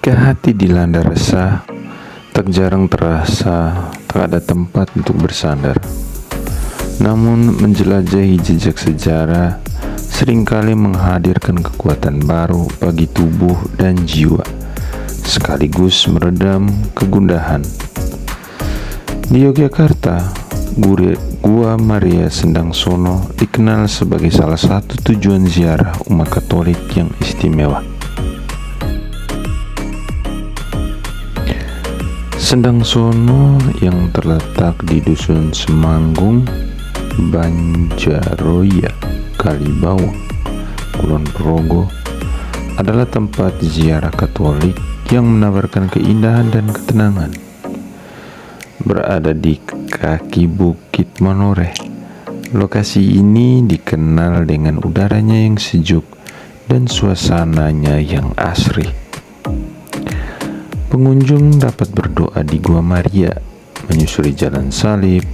Ketika hati dilanda resah, tak jarang terasa tak ada tempat untuk bersandar. Namun menjelajahi jejak sejarah seringkali menghadirkan kekuatan baru bagi tubuh dan jiwa, sekaligus meredam kegundahan. Di Yogyakarta, Gua Maria Sendangsono dikenal sebagai salah satu tujuan ziarah umat Katolik yang istimewa. Sendangsono yang terletak di Dusun Semanggung, Banjaroya, Kalibawang, Kulon Progo adalah tempat ziarah Katolik yang menawarkan keindahan dan ketenangan. Berada di kaki Bukit Manoreh, lokasi ini dikenal dengan udaranya yang sejuk dan suasananya yang asri. Pengunjung dapat berdoa di Gua Maria, menyusuri jalan salib,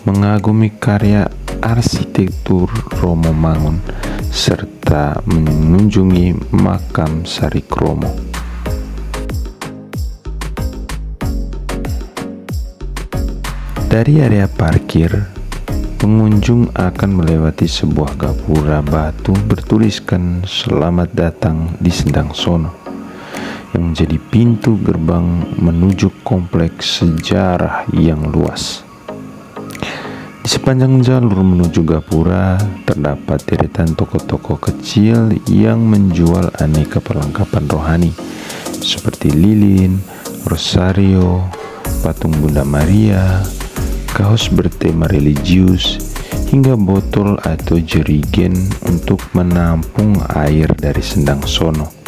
mengagumi karya arsitektur Romo Mangun, serta mengunjungi makam Sarikromo. Dari area parkir, pengunjung akan melewati sebuah gapura batu bertuliskan "Selamat datang di Sendangsono", yang menjadi pintu gerbang menuju kompleks sejarah yang luas. Di sepanjang jalur menuju gapura terdapat deretan toko-toko kecil yang menjual aneka perlengkapan rohani seperti lilin, rosario, patung Bunda Maria, kaos bertema religius, hingga botol atau jerigen untuk menampung air dari Sendangsono.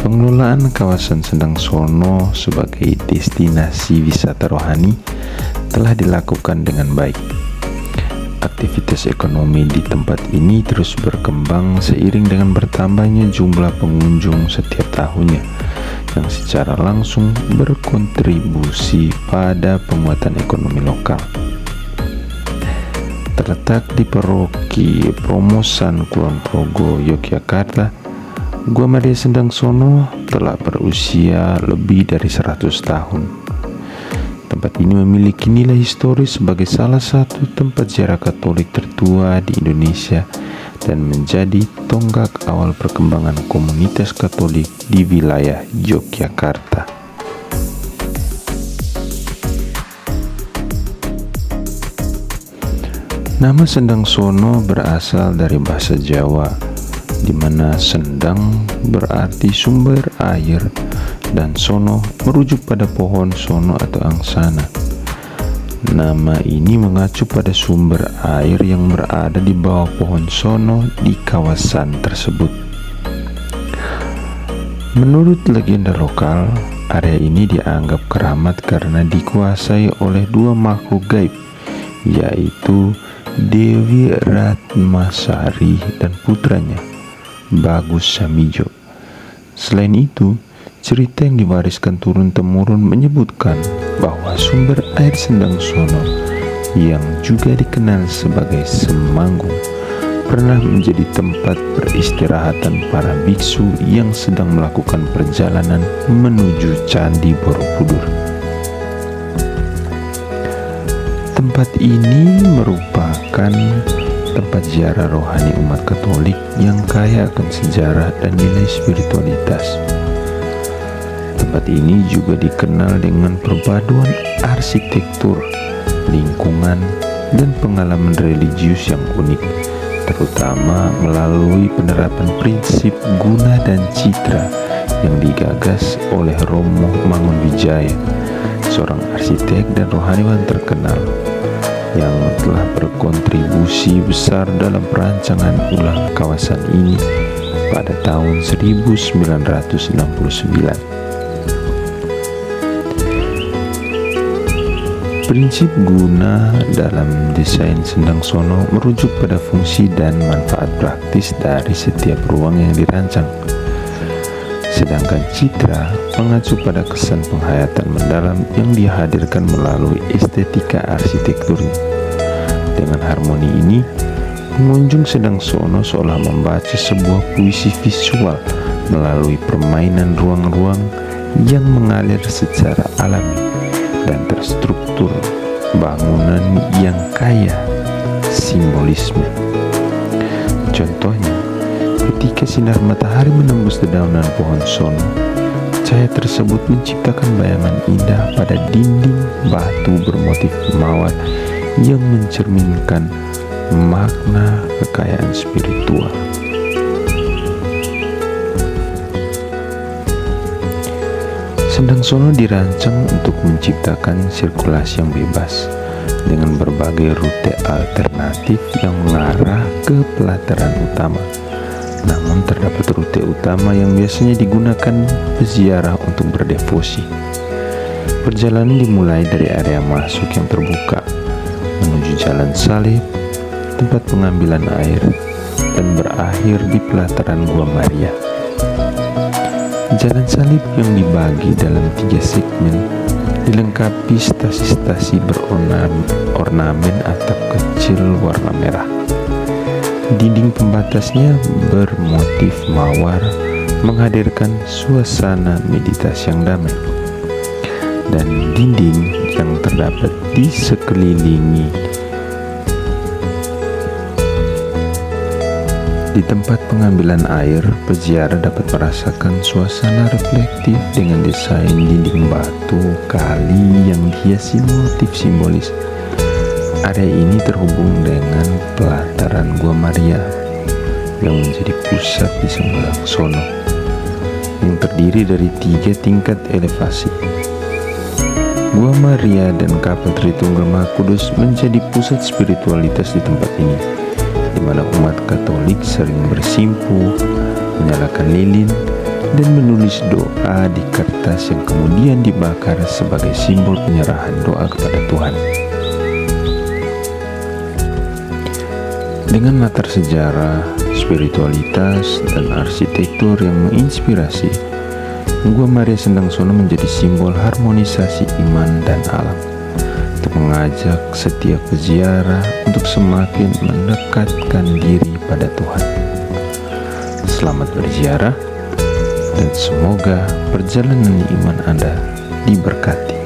Pengelolaan kawasan Sendangsono sebagai destinasi wisata rohani telah dilakukan dengan baik. Aktivitas ekonomi di tempat ini terus berkembang seiring dengan bertambahnya jumlah pengunjung setiap tahunnya, yang secara langsung berkontribusi pada penguatan ekonomi lokal. Terletak di Paroki Promosan Kulon Progo, Yogyakarta, Gua Maria Sendangsono telah berusia lebih dari 100 tahun. Tempat ini memiliki nilai historis sebagai salah satu tempat ziarah Katolik tertua di Indonesia dan menjadi tonggak awal perkembangan komunitas Katolik di wilayah Yogyakarta. Nama Sendangsono berasal dari bahasa Jawa, di mana sendang berarti sumber air dan sono merujuk pada pohon sono atau angsana. Nama ini mengacu pada sumber air yang berada di bawah pohon sono di kawasan tersebut. Menurut legenda lokal, area ini dianggap keramat karena dikuasai oleh dua makhluk gaib, yaitu Dewi Ratmasari dan putranya, Bagus Samijo. Selain itu, cerita yang diwariskan turun-temurun menyebutkan bahwa sumber air Sendangsono, yang juga dikenal sebagai Semanggung, pernah menjadi tempat peristirahatan para biksu yang sedang melakukan perjalanan menuju Candi Borobudur. Tempat ini merupakan tempat ziarah rohani umat Katolik yang kaya akan sejarah dan nilai spiritualitas. Tempat ini juga dikenal dengan perpaduan arsitektur, lingkungan, dan pengalaman religius yang unik, terutama melalui penerapan prinsip guna dan citra yang digagas oleh Romo Mangunwijaya, seorang arsitek dan rohaniwan terkenal yang telah berkontribusi besar dalam perancangan ulang kawasan ini pada tahun 1969. Prinsip guna dalam desain Sendangsono merujuk pada fungsi dan manfaat praktis dari setiap ruang yang dirancang. Sedangkan citra mengacu pada kesan penghayatan mendalam yang dihadirkan melalui estetika arsitekturnya. Dengan harmoni ini, Pengunjung Sendang Sono seolah membaca sebuah puisi visual melalui permainan ruang-ruang yang mengalir secara alami dan terstruktur, bangunan yang kaya simbolisme. Contohnya, ketika sinar matahari menembus dedaunan pohon sono, cahaya tersebut menciptakan bayangan indah pada dinding batu bermotif mawar yang mencerminkan makna kekayaan spiritual. Sendang Sono dirancang untuk menciptakan sirkulasi yang bebas dengan berbagai rute alternatif yang mengarah ke pelataran utama. Namun terdapat rute utama yang biasanya digunakan peziarah untuk berdevosi. Perjalanan dimulai dari area masuk yang terbuka menuju Jalan Salib, tempat pengambilan air, dan berakhir di pelataran Gua Maria. Jalan Salib yang dibagi dalam 3 segmen dilengkapi stasi-stasi berornamen atap kecil warna merah. Dinding pembatasnya bermotif mawar menghadirkan suasana meditasi yang damai. Dan dinding yang terdapat di sekelilingi di tempat pengambilan air, peziarah dapat merasakan suasana reflektif dengan desain dinding batu kali yang dihiasi motif simbolis. Area ini terhubung dengan pelataran Gua Maria yang menjadi pusat di Sendang Sono, yang terdiri dari 3 tingkat elevasi. Gua Maria dan Kapel Tritunggal Maha Kudus menjadi pusat spiritualitas di tempat ini, di mana umat Katolik sering bersimpuh, menyalakan lilin, dan menulis doa di kertas yang kemudian dibakar sebagai simbol penyerahan doa kepada Tuhan. Dengan latar sejarah, spiritualitas, dan arsitektur yang menginspirasi, Gua Maria Sendang Sono menjadi simbol harmonisasi iman dan alam, untuk mengajak setiap peziarah untuk semakin mendekatkan diri pada Tuhan. Selamat berziarah, dan semoga perjalanan iman Anda diberkati.